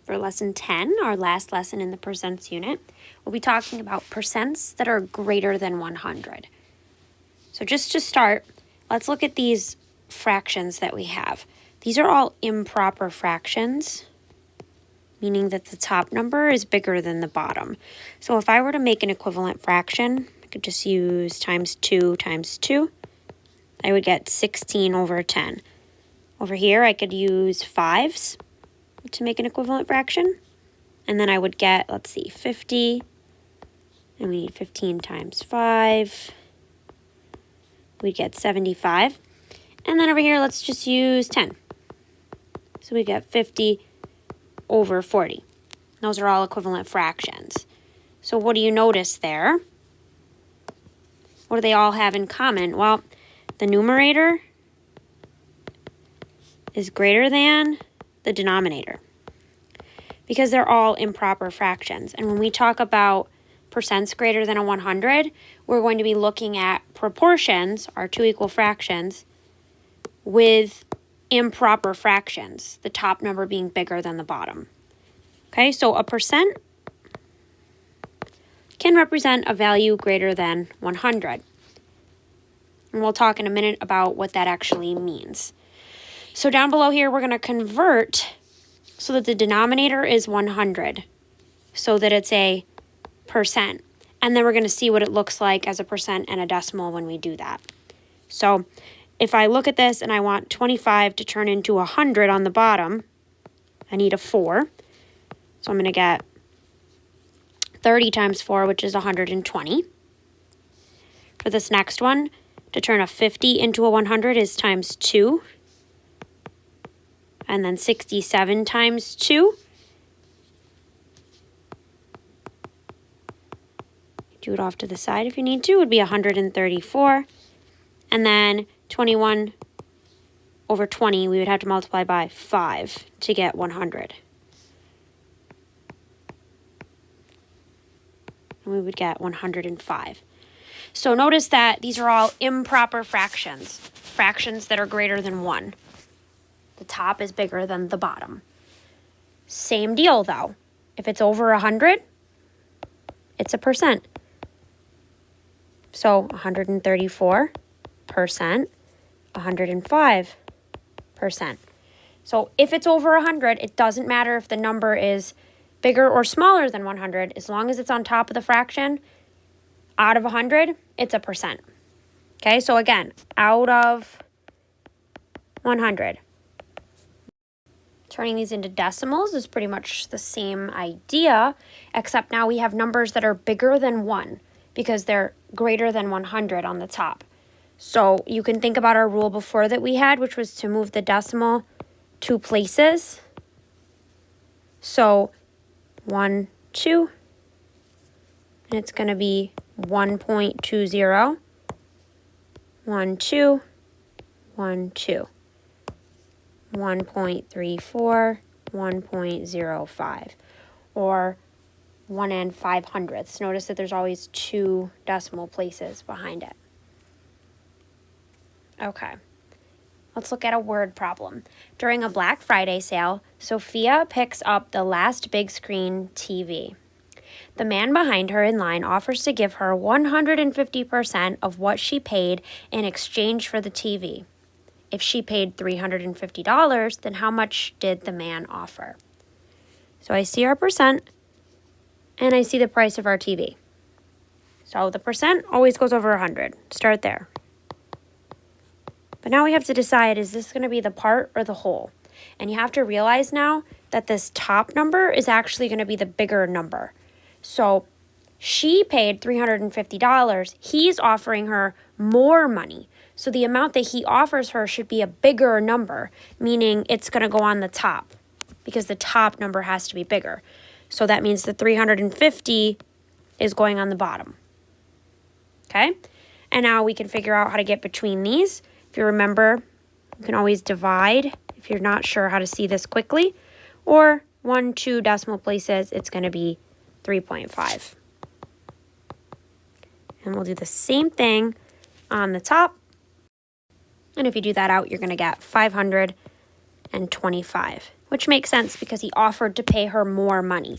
For lesson 10, our last lesson in the percents unit, we'll be talking about percents that are greater than 100. So just to start, let's look at these fractions that we have. These are all improper fractions, meaning that the top number is bigger than the bottom. So if I were to make an equivalent fraction, I could just use times 2 times 2. I would get 16 over 10. Over here, I could use 5s to make an equivalent fraction. And then I would get, let's see, 50. And we need 15 times 5. We'd get 75. And then over here, let's just use 10. So we get 50 over 40. Those are all equivalent fractions. So what do you notice there? What do they all have in common? Well, the numerator is greater than the denominator because they're all improper fractions. And when we talk about percents greater than 100, we're going to be looking at proportions, our two equal fractions, with improper fractions, the top number being bigger than the bottom. Okay, so a percent can represent a value greater than 100. And we'll talk in a minute about what that actually means. So down below here, we're going to convert so that the denominator is 100, so that it's a percent. And then we're going to see what it looks like as a percent and a decimal when we do that. So if I look at this and I want 25 to turn into 100 on the bottom, I need a 4. So I'm going to get 30 times 4, which is 120. For this next one, to turn a 50 into a 100 is times 2. And then 67 times 2. Do it off to the side if you need to. Would be 134. And then 21 over 20, we would have to multiply by 5 to get 100. And we would get 105. So notice that these are all improper fractions, fractions that are greater than 1. The top is bigger than the bottom. Same deal though. If it's over 100, it's a percent. So 134%, 105%. So if it's over 100, it doesn't matter if the number is bigger or smaller than 100, as long as it's on top of the fraction, out of 100, it's a percent. Okay, so again, out of 100. Turning these into decimals is pretty much the same idea, except now we have numbers that are bigger than 1 because they're greater than 100 on the top. So you can think about our rule before that we had, which was to move the decimal 2 places. So 1, 2, and it's going to be 1.20, 1, 2, 1, 2, 1.34, 1.05, or 1 500ths. Notice that there's always 2 decimal places behind it. Okay, let's look at a word problem. During a Black Friday sale, Sophia picks up the last big screen TV. The man behind her in line offers to give her 150% of what she paid in exchange for the TV. If she paid $350, then how much did the man offer? So I see our percent, and I see the price of our TV. So the percent always goes over 100. Start there. But now we have to decide, is this going to be the part or the whole? And you have to realize now that this top number is actually going to be the bigger number. So she paid $350. He's offering her more money. So the amount that he offers her should be a bigger number, meaning it's going to go on the top because the top number has to be bigger. So that means the 350 is going on the bottom. Okay? And now we can figure out how to get between these. If you remember, you can always divide if you're not sure how to see this quickly. Or 1, 2 decimal places, it's going to be 3.5. And we'll do the same thing on the top. And if you do that out, you're going to get 525, which makes sense because he offered to pay her more money.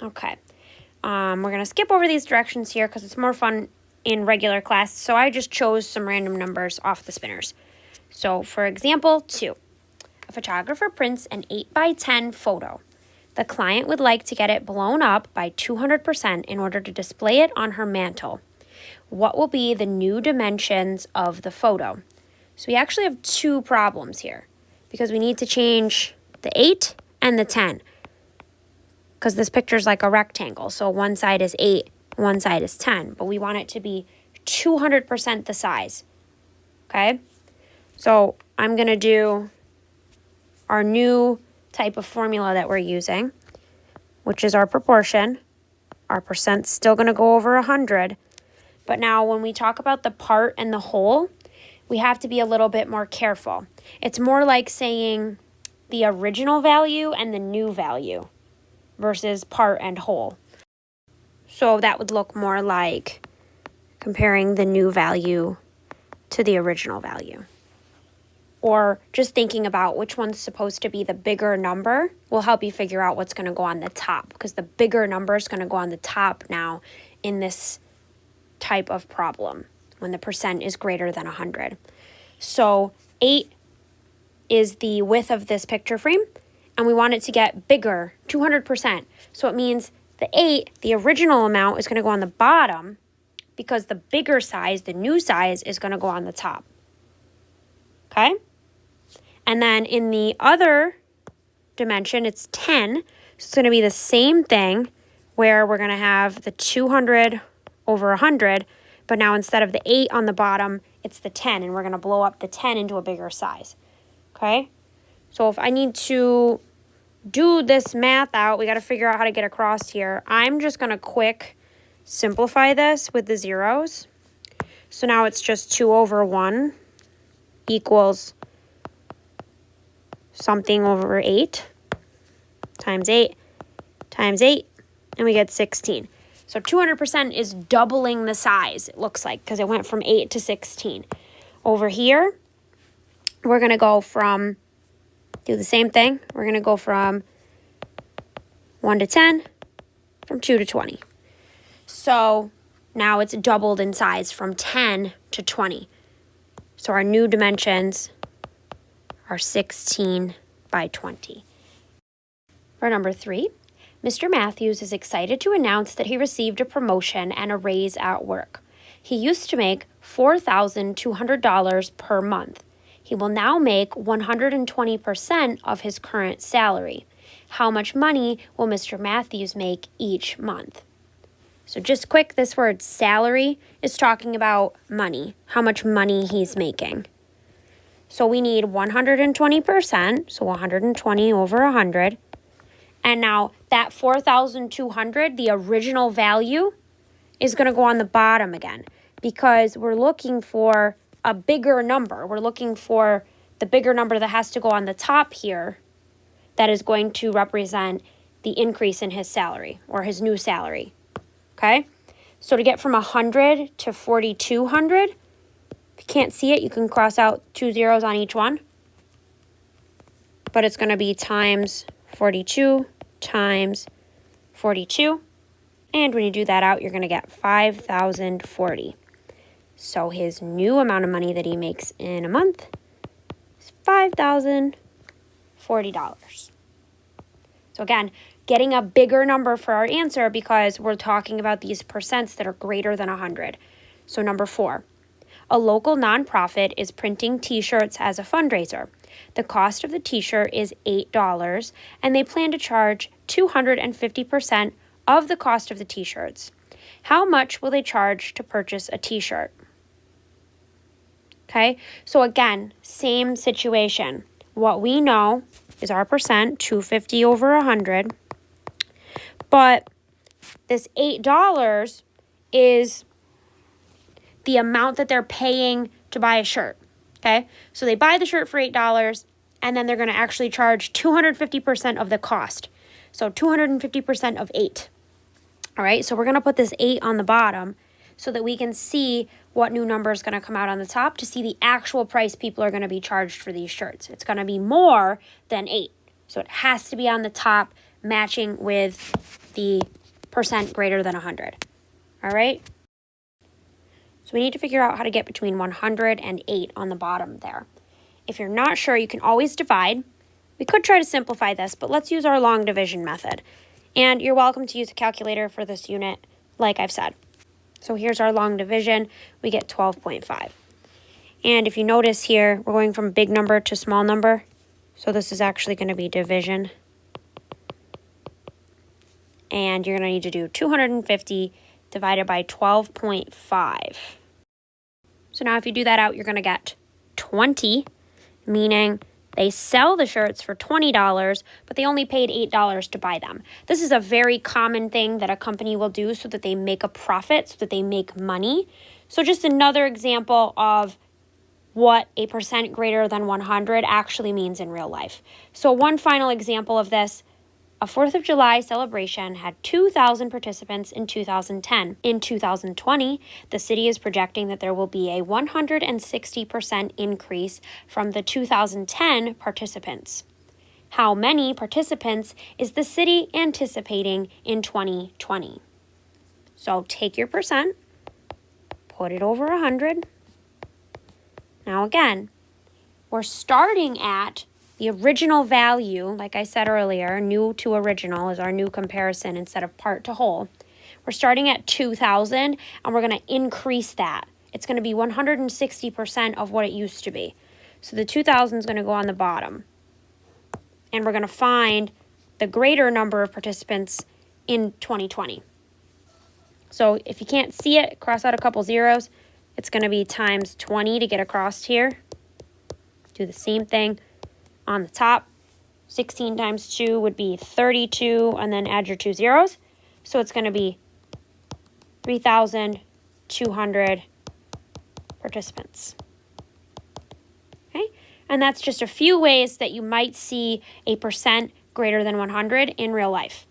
Okay, we're going to skip over these directions here because it's more fun in regular class, so I just chose some random numbers off the spinners. So, for example, 2. A photographer prints an 8x10 photo. The client would like to get it blown up by 200% in order to display it on her mantle. What will be the new dimensions of the photo? So we actually have 2 problems here because we need to change the 8 and the 10 because this picture is like a rectangle. So one side is 8, one side is 10, but we want it to be 200% the size. Okay? So I'm going to do our new type of formula that we're using, which is our proportion. Our percent's still going to go over 100. But now when we talk about the part and the whole, we have to be a little bit more careful. It's more like saying the original value and the new value versus part and whole. So that would look more like comparing the new value to the original value. Or just thinking about which one's supposed to be the bigger number will help you figure out what's going to go on the top, because the bigger number is going to go on the top now in this type of problem when the percent is greater than 100. So 8 is the width of this picture frame, and we want it to get bigger, 200%. So it means the 8, the original amount, is going to go on the bottom because the bigger size, the new size, is going to go on the top. Okay? And then in the other dimension, it's 10. So it's going to be the same thing where we're going to have the 200 over 100, but now instead of the 8 on the bottom, it's the 10, and we're going to blow up the 10 into a bigger size. Okay? So if I need to do this math out, we got to figure out how to get across here. I'm just going to quick simplify this with the zeros. So now it's just 2 over 1 equals something over 8 times 8 times 8, and we get 16. So 200% is doubling the size, it looks like, because it went from 8 to 16. Over here, we're going to go from, do the same thing. We're going to go from 1 to 10, from 2 to 20. So now it's doubled in size from 10 to 20. So our new dimensions are 16 by 20. For number 3, Mr. Matthews is excited to announce that he received a promotion and a raise at work. He used to make $4,200 per month. He will now make 120% of his current salary. How much money will Mr. Matthews make each month? So just quick, this word salary is talking about money, how much money he's making. So we need 120%, so 120 over 100. And now that 4,200, the original value, is going to go on the bottom again because we're looking for a bigger number. We're looking for the bigger number that has to go on the top here that is going to represent the increase in his salary or his new salary. Okay? So to get from 100 to 4,200, if you can't see it, you can cross out 2 zeros on each one. But it's going to be times 42 times 42. And when you do that out, you're going to get 5,040. So his new amount of money that he makes in a month is $5,040. So again, getting a bigger number for our answer because we're talking about these percents that are greater than 100. So number 4, a local nonprofit is printing t-shirts as a fundraiser. The cost of the t-shirt is $8, and they plan to charge 250% of the cost of the t-shirts. How much will they charge to purchase a t-shirt? Okay, so again, same situation. What we know is our percent, 250 over 100. But this $8 is the amount that they're paying to buy a shirt. Okay, so they buy the shirt for $8, and then they're going to actually charge 250% of the cost. So 250% of 8. All right, so we're going to put this 8 on the bottom so that we can see what new number is going to come out on the top to see the actual price people are going to be charged for these shirts. It's going to be more than 8. So it has to be on the top, matching with the percent greater than 100. All right? So we need to figure out how to get between 100 and 8 on the bottom there. If you're not sure, you can always divide. We could try to simplify this, but let's use our long division method. And you're welcome to use a calculator for this unit, like I've said. So here's our long division. We get 12.5. And if you notice here, we're going from big number to small number. So this is actually going to be division. And you're going to need to do 250 divided by 12.5. So now if you do that out, you're going to get 20, meaning they sell the shirts for $20, but they only paid $8 to buy them. This is a very common thing that a company will do so that they make a profit, so that they make money. So just another example of what a percent greater than 100 actually means in real life. So one final example of this. A 4th of July celebration had 2,000 participants in 2010. In 2020, the city is projecting that there will be a 160% increase from the 2010 participants. How many participants is the city anticipating in 2020? So take your percent, put it over 100. Now again, we're starting at the original value, like I said earlier, new to original is our new comparison instead of part to whole. We're starting at 2,000 and we're going to increase that. It's going to be 160% of what it used to be. So the 2,000 is going to go on the bottom. And we're going to find the greater number of participants in 2020. So if you can't see it, cross out a couple zeros. It's going to be times 20 to get across here. Do the same thing on the top. 16 times 2 would be 32, and then add your 2 zeros. So it's going to be 3,200 participants. Okay, and that's just a few ways that you might see a percent greater than 100 in real life.